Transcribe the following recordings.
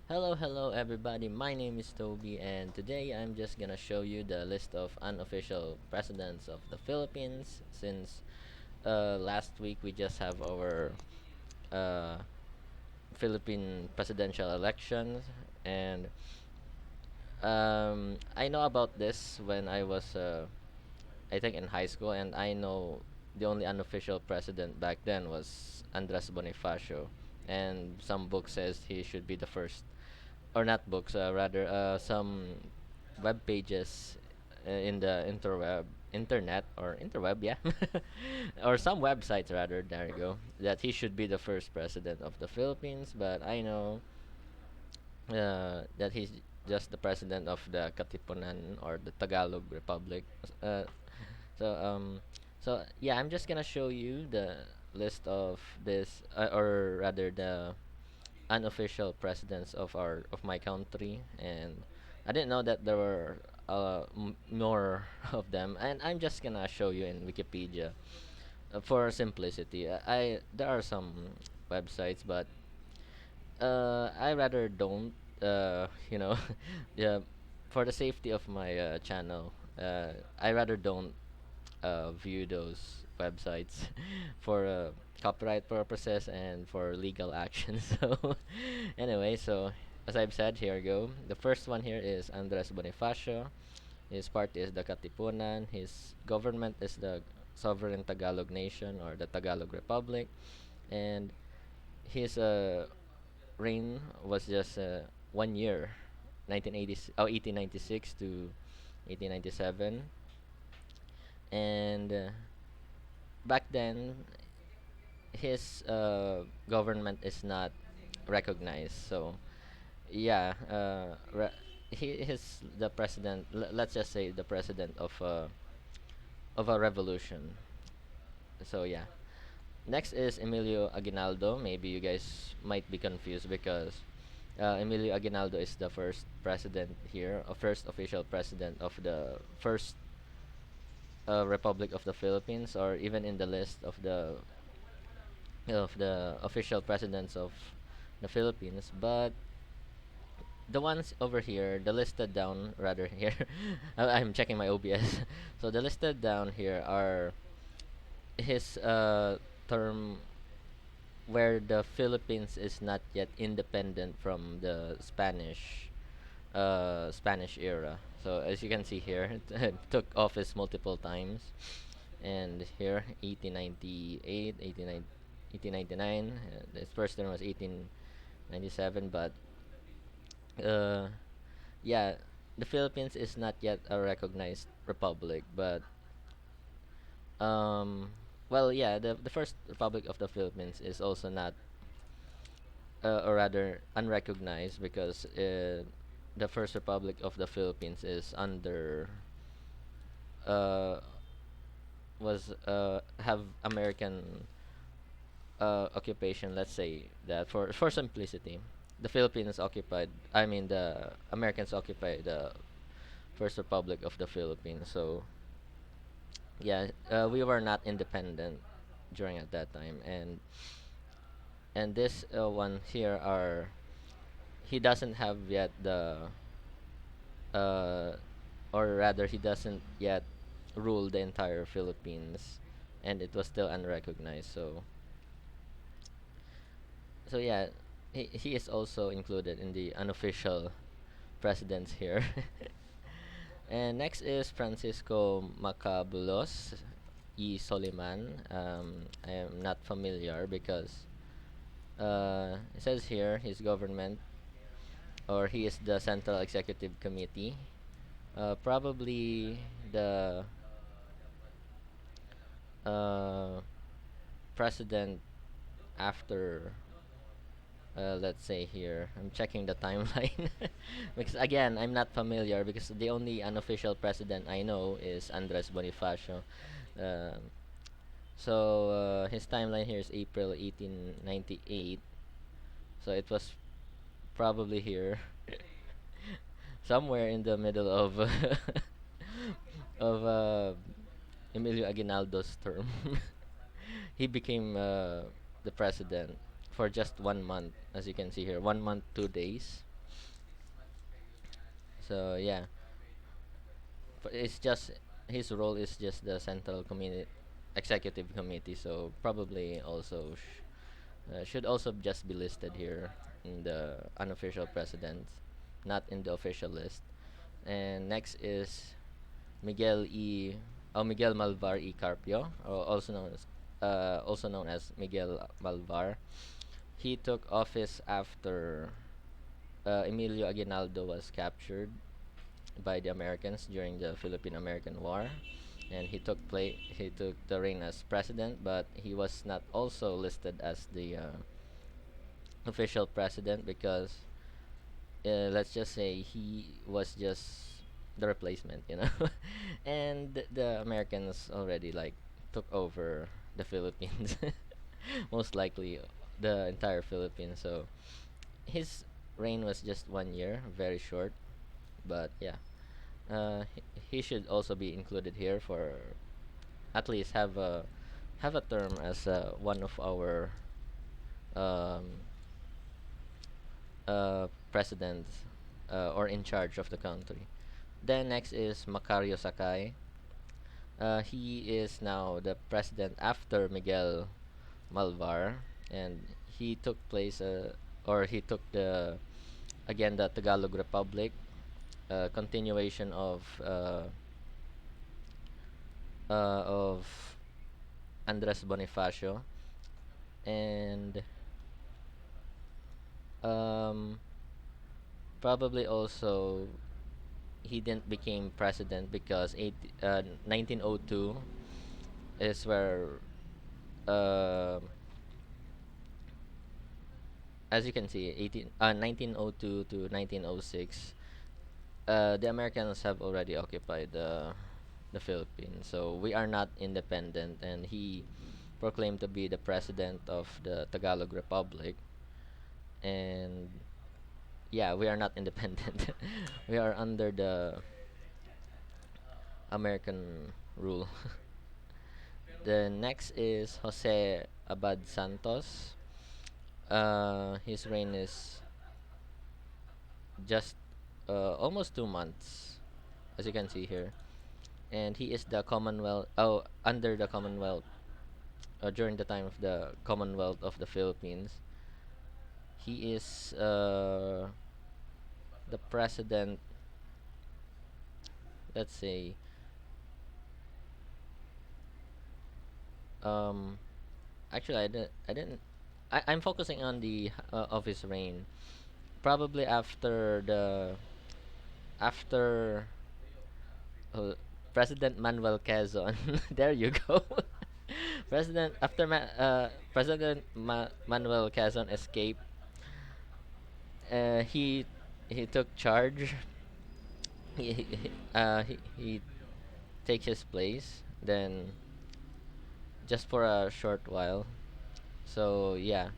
Hello, everybody. My name is Toby, and today I'm just gonna show you the list of unofficial presidents of the Philippines. Since last week we just have our uh, Philippine presidential elections, and I know about this when I was, I think, in high school, and I know the only unofficial president back then was Andres Bonifacio, and some book says he should be the first, or not books, rather some web pages in the internet or interweb, yeah, or some websites rather. There you go. That he should be the first president of the Philippines, but I know that he's just the president of the Katipunan or the Tagalog Republic. Uh, so um, so yeah, I'm just gonna show you the list of this, or rather the unofficial presidents of my country, and I didn't know that there were more of them, and I'm just gonna show you in Wikipedia for simplicity. I There are some websites, but I rather don't. Yeah, for the safety of my channel, I rather don't view those websites for copyright purposes and for legal action. So, anyway, so as I've said, here we go. The first one here is Andres Bonifacio. His party is the Katipunan. His government is the Sovereign Tagalog Nation or the Tagalog Republic. And his reign was just 1 year, 1896 to 1897. And back then, his government is not recognized. So yeah, he is the president. Let's just say the president of a revolution. So yeah. Next is Emilio Aguinaldo. Maybe you guys might be confused because Emilio Aguinaldo is the first president here, first official president of the first Republic of the Philippines, or even in the list of the official presidents of the Philippines. But the ones over here, the listed down rather here, I'm checking my OBS. So the listed down here are his term where the Philippines is not yet independent from the Spanish era. So as you can see here, it took office multiple times, and here 1898, 1899. His first term was 1897, but uh, yeah, the Philippines is not yet a recognized republic, but um, well, yeah, the first republic of the Philippines is also not, or rather, unrecognized because the first republic of the Philippines is under uh was have American occupation. Let's say that for simplicity, the Philippines occupied. I mean, the Americans occupied the first republic of the Philippines. So yeah, we were not independent during at that time, and this one here are he doesn't have yet the uh or rather he doesn't yet rule the entire Philippines, and it was still unrecognized. So yeah, he is also included in the unofficial presidents here. And next is Francisco Macabulos Sulliman. I am not familiar because it says here his government, or he is the Central Executive Committee. Probably the uh, president after, let's say here, I'm checking the timeline because again I'm not familiar because the only unofficial president I know is Andres Bonifacio. Um, his timeline here is April 1898. So it was probably here, somewhere in the middle of of Emilio Aguinaldo's term. He became the president for just 1 month, as you can see here, 1 month, 2 days. So yeah, it's just his role is just the central committee, executive committee. So probably also should also just be listed here in the unofficial presidents, not in the official list. And next is Miguel E. Miguel Malvar E. Carpio, or also known as Miguel Malvar. He took office after Emilio Aguinaldo was captured by the Americans during the Philippine-American War, and he took the reign as president, but he was not also listed as the official president because let's just say he was just the replacement, you know, and the Americans already like took over the Philippines, most likely the entire Philippines. So his reign was just 1 year, very short, but yeah, he should also be included here for at least have a term as one of our um, presidents or in charge of the country. Then next is Makario Sakai. He is now the president after Miguel Malvar, and he took place or he took the again the Tagalog Republic, continuation of Andres Bonifacio, and um, probably also he didn't become president because 1902 is where uh, as you can see 1902 to 1906 the Americans have already occupied the Philippines, so we are not independent, and he proclaimed to be the president of the Tagalog Republic, and yeah, we are not independent. We are under the American rule. The next is Jose Abad Santos. His reign is just almost 2 months, as you can see here, and he is the Commonwealth. Oh, under the Commonwealth during the time of the Commonwealth of the Philippines. He is the president. Let's say um, actually I'm focusing on the of his reign. Probably after uh, President Manuel Quezon. There you go. President Manuel Quezon escaped. He took charge. He take his place. Then just for a short while. So yeah,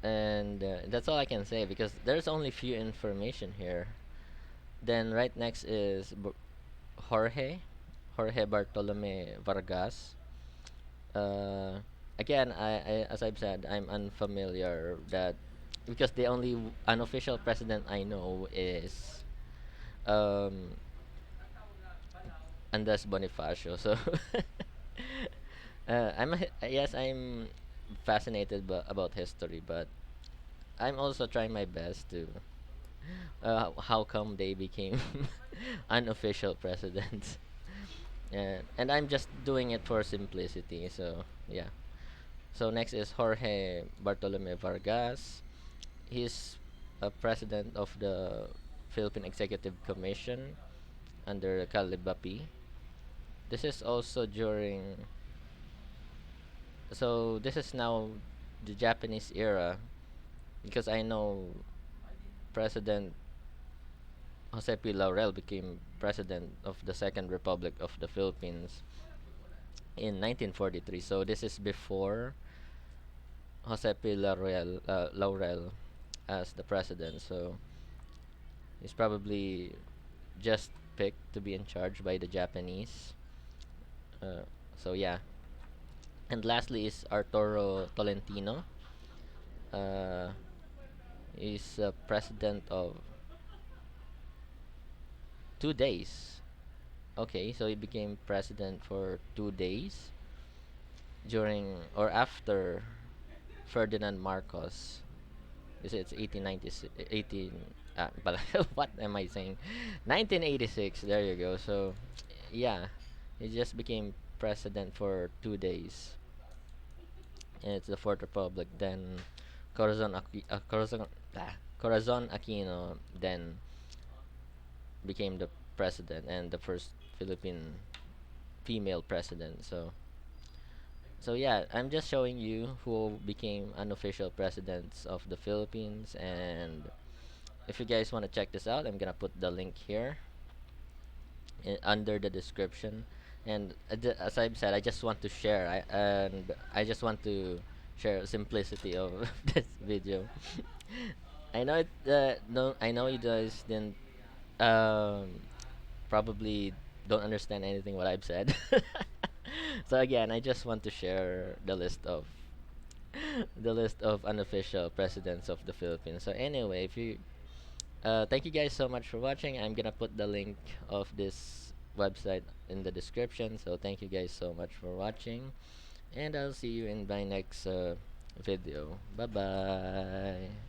and that's all I can say because there's only few information here. Then right next is Jorge, Jorge Bartolome Vargas. Uh, Again, as I've said, I'm unfamiliar that because the only unofficial president I know is um, Andres Bonifacio. So yes, I'm fascinated about history, but I'm also trying my best to how come they became unofficial presidents. And I'm just doing it for simplicity. So yeah. So next is Jorge Bartolome Vargas. He's a president of the Philippine Executive Commission under Calibapi. This is also during. So this is now the Japanese era because I know President Jose P. Laurel became president of the Second Republic of the Philippines in 1943. So this is before Jose P. Laurel as the president. So he's probably just picked to be in charge by the Japanese. Uh, so yeah. And lastly is Arturo Tolentino. Uh, He's president of 2 days. Okay, so he became president for 2 days during or after Ferdinand Marcos. It's 1896, 18. But what am I saying? 1986. There you go. So, yeah, he just became president for 2 days, and it's the Fourth Republic. Then Corazon Aquino then became the president and the first Philippine female president. So yeah, I'm just showing you who became unofficial presidents of the Philippines, and if you guys want to check this out, I'm gonna put the link here under the description. And as I've said, I just want to share. I just want to share simplicity of this video. I know it. No, I know you guys didn't um, probably don't understand anything what I've said. So again, I just want to share the list of unofficial presidents of the Philippines. So anyway, if you thank you guys so much for watching. I'm gonna put the link of this website in the description. So thank you guys so much for watching, and I'll see you in my next video. Bye bye.